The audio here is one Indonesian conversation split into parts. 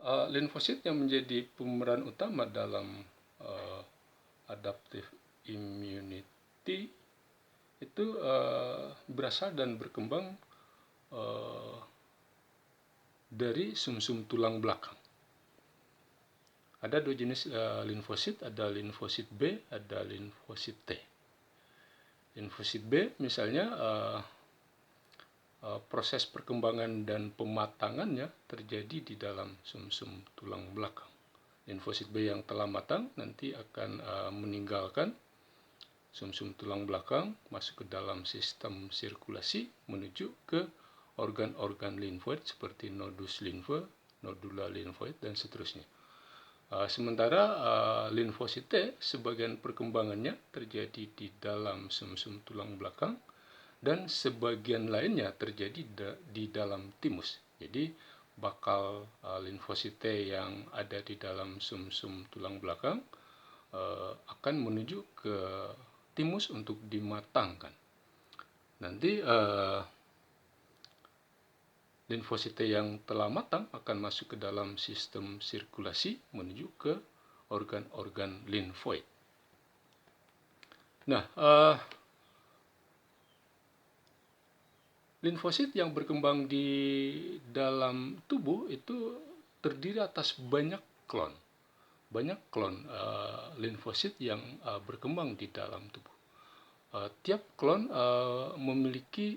Limfosit yang menjadi pemeran utama dalam adaptive immunity itu berasal dan berkembang dari sumsum tulang belakang. Ada dua jenis limfosit, ada limfosit B, ada limfosit T. Limfosit B misalnya proses perkembangan dan pematangannya terjadi di dalam sumsum tulang belakang. Limfosit B yang telah matang nanti akan meninggalkan sumsum tulang belakang, masuk ke dalam sistem sirkulasi menuju ke organ-organ limfoid seperti nodus limfa, nodula limfoid, dan seterusnya. Sementara limfosit T sebagian perkembangannya terjadi di dalam sumsum tulang belakang dan sebagian lainnya terjadi di dalam timus. Jadi bakal limfosit T yang ada di dalam sumsum tulang belakang akan menuju ke timus untuk dimatangkan. Nanti limfosit T yang telah matang akan masuk ke dalam sistem sirkulasi menuju ke organ-organ limfoid. Nah, limfosit yang berkembang di dalam tubuh itu terdiri atas banyak klon limfosit yang berkembang di dalam tubuh. Tiap klon memiliki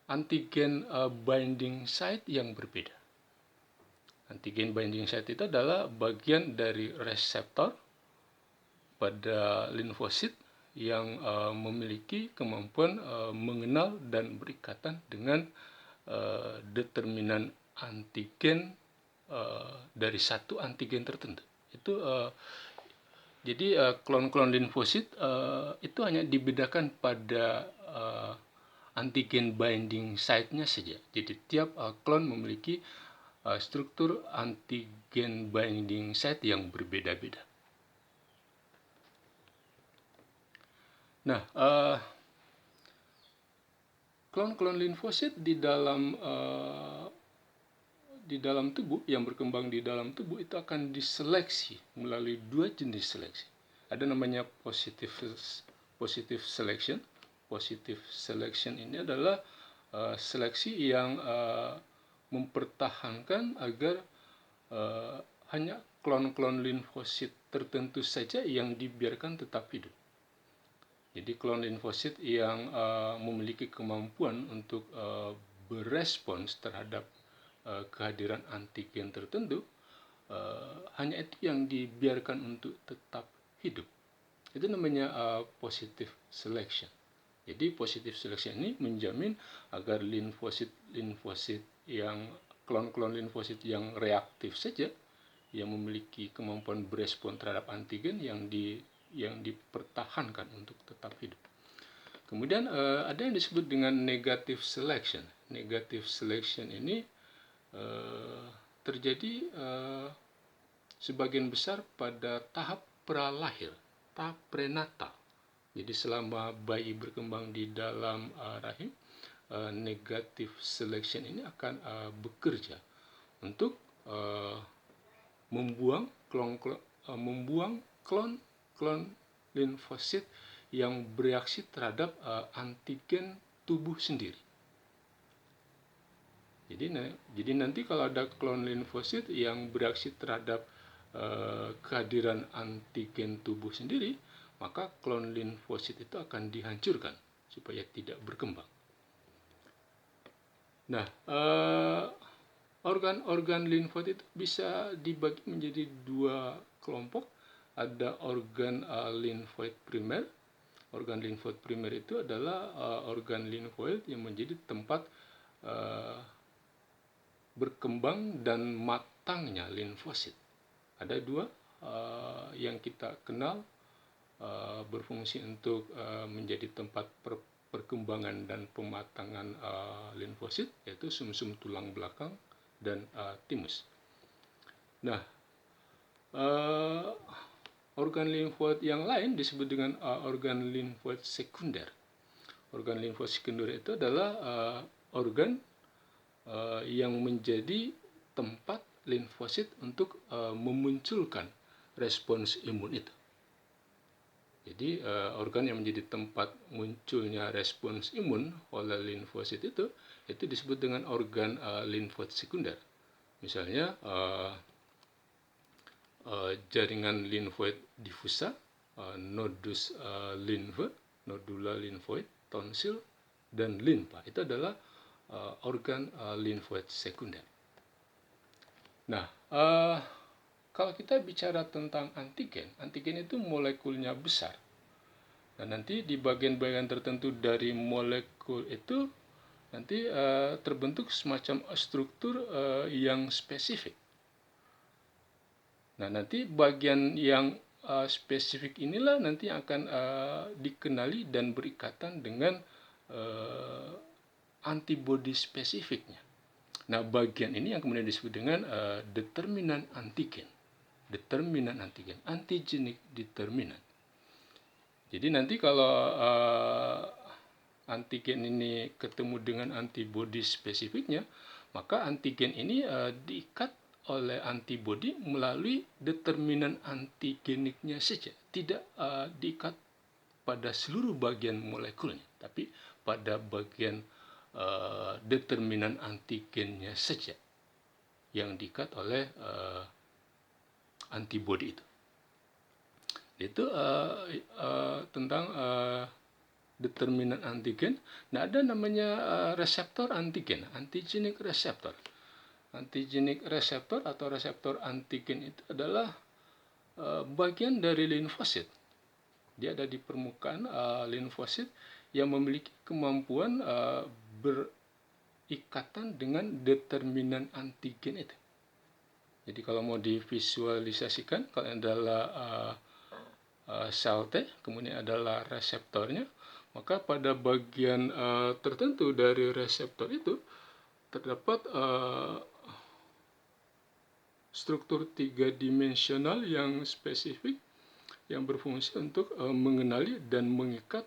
antigen binding site yang berbeda. Antigen binding site itu adalah bagian dari reseptor pada limfosit yang memiliki kemampuan mengenal dan berikatan dengan determinan antigen dari satu antigen tertentu. Jadi klon-klon limfosit itu hanya dibedakan pada antigen binding site-nya saja. Jadi tiap klon memiliki struktur antigen binding site yang berbeda-beda. Nah, klon-klon limfosit di dalam tubuh yang berkembang di dalam tubuh itu akan diseleksi melalui dua jenis seleksi. Ada namanya positive selection. Positive selection ini adalah seleksi yang mempertahankan agar hanya klon-klon limfosit tertentu saja yang dibiarkan tetap hidup. Jadi klon limfosit yang memiliki kemampuan untuk berespons terhadap kehadiran antigen tertentu, hanya itu yang dibiarkan untuk tetap hidup. Itu namanya positive selection. Jadi positive selection ini menjamin agar limfosit yang klon-klon limfosit yang reaktif saja, yang memiliki kemampuan berespon terhadap antigen yang dipertahankan untuk tetap hidup. Kemudian ada yang disebut dengan negative selection. Negative selection ini terjadi sebagian besar pada tahap pralahir, tahap prenatal. Jadi selama bayi berkembang di dalam rahim, negative selection ini akan bekerja untuk membuang klon limfosit yang bereaksi terhadap antigen tubuh sendiri. Jadi nanti kalau ada klon limfosit yang bereaksi terhadap kehadiran antigen tubuh sendiri, maka klon limfosit itu akan dihancurkan supaya tidak berkembang. Nah, organ-organ limfoid itu bisa dibagi menjadi dua kelompok. Ada organ limfoid primer. Organ limfoid primer itu adalah organ limfoid yang menjadi tempat berkembang dan matangnya limfosit. Ada dua yang kita kenal berfungsi untuk menjadi tempat perkembangan dan pematangan limfosit, yaitu sumsum tulang belakang dan timus. Nah, organ limfoid yang lain disebut dengan organ limfoid sekunder. Organ limfoid sekunder itu adalah organ yang menjadi tempat limfosit untuk memunculkan respons imun itu. Jadi organ yang menjadi tempat munculnya respons imun oleh limfosit itu disebut dengan organ limfoid sekunder. Misalnya jaringan limfoid difusa, nodus limfe, nodula limfoid, tonsil, dan limpa. Itu adalah organ limfoid sekunder. Nah, kalau kita bicara tentang antigen, antigen itu molekulnya besar. Dan nanti di bagian-bagian tertentu dari molekul itu nanti terbentuk semacam struktur yang spesifik. Nah, nanti bagian yang spesifik inilah nanti akan dikenali dan berikatan dengan antibodi spesifiknya. Nah, bagian ini yang kemudian disebut dengan determinan antigen. Determinan antigen, antigenik determinan. Jadi nanti kalau antigen ini ketemu dengan antibodi spesifiknya, maka antigen ini diikat oleh antibodi melalui determinan antigeniknya saja, tidak diikat pada seluruh bagian molekulnya, tapi pada bagian determinan antigennya saja yang diikat oleh antibodi itu. Itu tentang determinan antigen. Nah, ada namanya reseptor antigen, antigenik reseptor. Antigenik reseptor atau reseptor antigen itu adalah bagian dari limfosit. Dia ada di permukaan limfosit yang memiliki kemampuan berikatan dengan determinan antigen itu. Jadi kalau mau divisualisasikan, kalau adalah sel T, kemudian adalah reseptornya, maka pada bagian tertentu dari reseptor itu terdapat struktur tiga-dimensional yang spesifik yang berfungsi untuk mengenali dan mengikat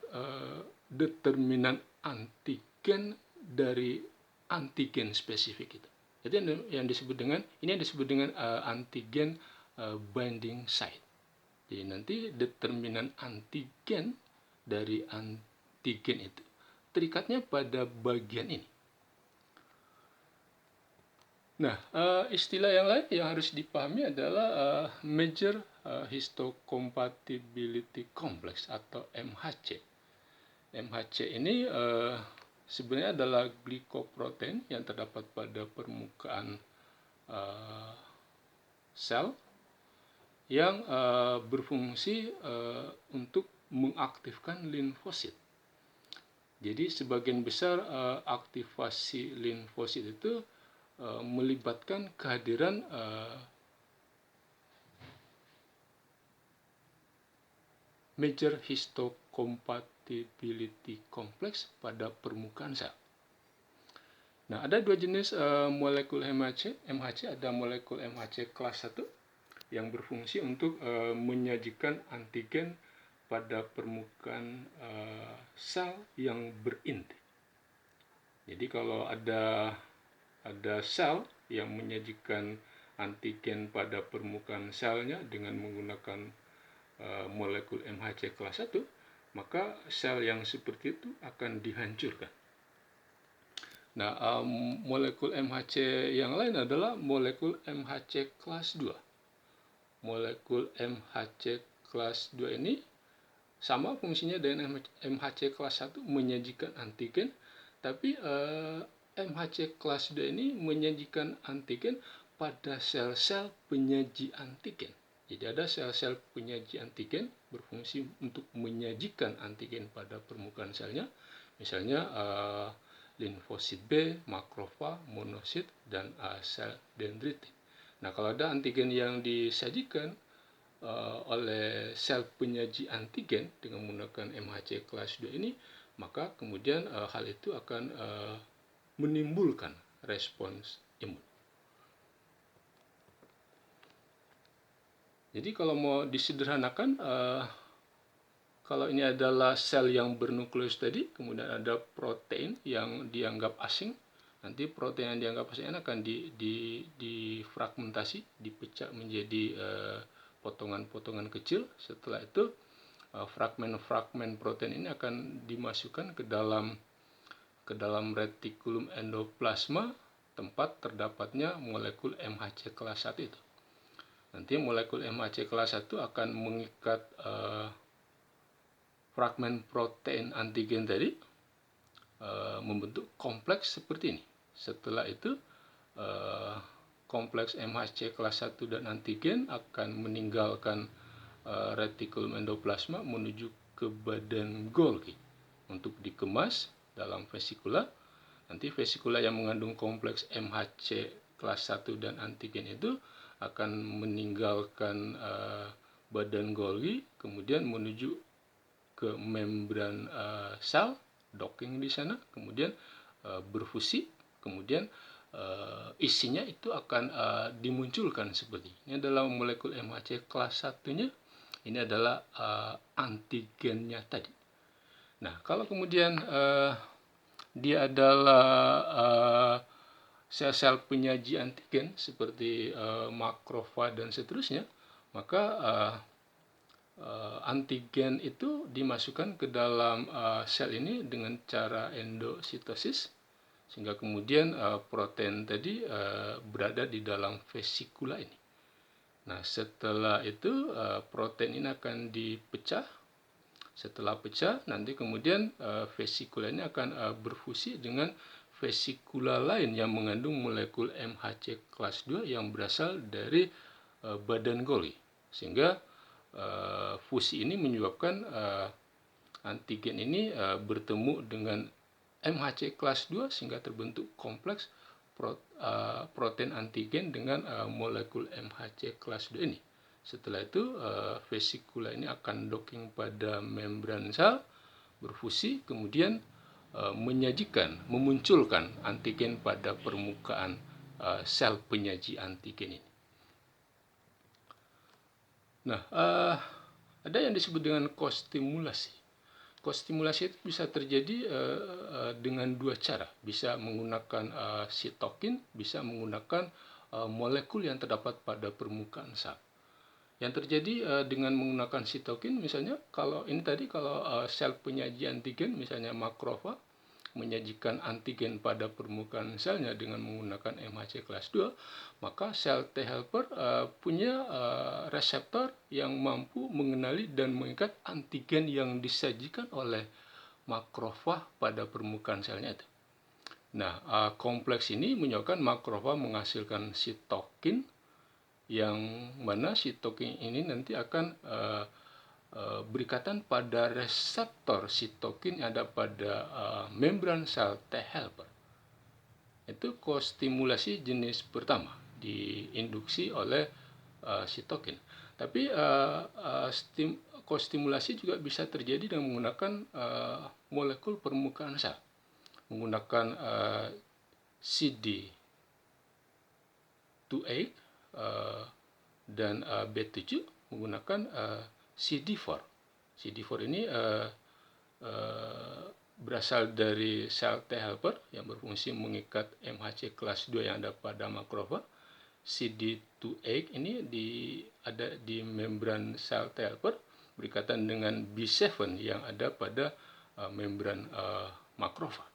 determinan antigen dari antigen spesifik itu. Jadi yang disebut dengan antigen binding site. Jadi nanti determinan antigen dari antigen itu terikatnya pada bagian ini. Nah, istilah yang lain yang harus dipahami adalah major histocompatibility complex atau MHC. MHC ini sebenarnya adalah glikoprotein yang terdapat pada permukaan sel yang berfungsi untuk mengaktifkan limfosit. Jadi sebagian besar aktivasi limfosit itu melibatkan kehadiran major histocompatibility complex pada permukaan sel. Nah, ada dua jenis molekul MHC. Ada molekul MHC kelas 1 yang berfungsi untuk menyajikan antigen pada permukaan sel yang berinti. Jadi kalau ada sel yang menyajikan antigen pada permukaan selnya dengan menggunakan molekul MHC kelas 1, maka sel yang seperti itu akan dihancurkan. Nah, molekul MHC yang lain adalah molekul MHC kelas 2. Molekul MHC kelas 2 ini sama fungsinya dengan MHC kelas 1, menyajikan antigen, tapi MHC kelas 2 ini menyajikan antigen pada sel-sel penyaji antigen. Jadi ada sel-sel penyaji antigen berfungsi untuk menyajikan antigen pada permukaan selnya, misalnya limfosit B, makrofag, monosit, dan sel dendritik. Nah, kalau ada antigen yang disajikan oleh sel penyaji antigen dengan menggunakan MHC kelas 2 ini, maka kemudian hal itu akan menimbulkan respons imun. Jadi kalau mau disederhanakan, kalau ini adalah sel yang bernukleus tadi, kemudian ada protein yang dianggap asing, nanti protein yang dianggap fase N akan difragmentasi, dipecah menjadi potongan-potongan kecil. Setelah itu fragmen-fragmen protein ini akan dimasukkan ke dalam retikulum endoplasma, tempat terdapatnya molekul MHC kelas 1 itu. Nanti molekul MHC kelas 1 akan mengikat fragmen protein antigen tadi, membentuk kompleks seperti ini. Setelah itu kompleks MHC kelas 1 dan antigen akan meninggalkan retikulum endoplasma menuju ke badan Golgi untuk dikemas dalam vesikula. Nanti vesikula yang mengandung kompleks MHC kelas 1 dan antigen itu akan meninggalkan badan Golgi, kemudian menuju ke membran sel, docking di sana, kemudian berfusi, kemudian isinya itu akan dimunculkan seperti ini. Ini adalah molekul MHC kelas 1-nya, ini adalah antigennya tadi. Nah, kalau kemudian dia adalah sel-sel penyaji antigen seperti makrofag dan seterusnya, maka antigen itu dimasukkan ke dalam sel ini dengan cara endositosis, sehingga kemudian protein tadi berada di dalam vesikula ini. Nah, setelah itu protein ini akan dipecah. Setelah pecah, nanti kemudian vesikula ini akan berfusi dengan vesikula lain yang mengandung molekul MHC kelas 2 yang berasal dari badan Golgi, sehingga fusi ini menyebabkan antigen ini bertemu dengan MHC kelas 2 sehingga terbentuk kompleks protein antigen dengan molekul MHC kelas 2 ini. Setelah itu vesikula ini akan docking pada membran sel, berfusi, kemudian memunculkan antigen pada permukaan sel penyaji antigen ini. Nah, ada yang disebut dengan kostimulasi. Kostimulasi itu bisa terjadi dengan dua cara. Bisa menggunakan sitokin, bisa menggunakan molekul yang terdapat pada permukaan sel. Yang terjadi dengan menggunakan sitokin, misalnya kalau sel penyaji antigen, misalnya makrofag, menyajikan antigen pada permukaan selnya dengan menggunakan MHC kelas 2, maka sel T helper punya reseptor yang mampu mengenali dan mengikat antigen yang disajikan oleh makrofag pada permukaan selnya itu. Nah, kompleks ini menyebabkan makrofag menghasilkan sitokin, yang mana sitokin ini nanti akan berikatan pada reseptor sitokin yang ada pada membran sel T helper. Itu kostimulasi jenis pertama, diinduksi oleh sitokin. Tapi kostimulasi juga bisa terjadi dengan menggunakan molekul permukaan sel, menggunakan CD28 dan B7, menggunakan CD4. CD4 ini berasal dari sel T helper yang berfungsi mengikat MHC kelas 2 yang ada pada makrofag. CD28 ini ada di membran sel T helper berikatan dengan B7 yang ada pada membran makrofag.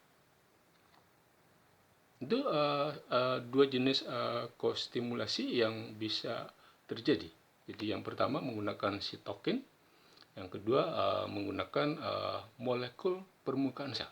Itu dua jenis kostimulasi yang bisa terjadi. Jadi yang pertama menggunakan sitokin, yang kedua menggunakan molekul permukaan sel.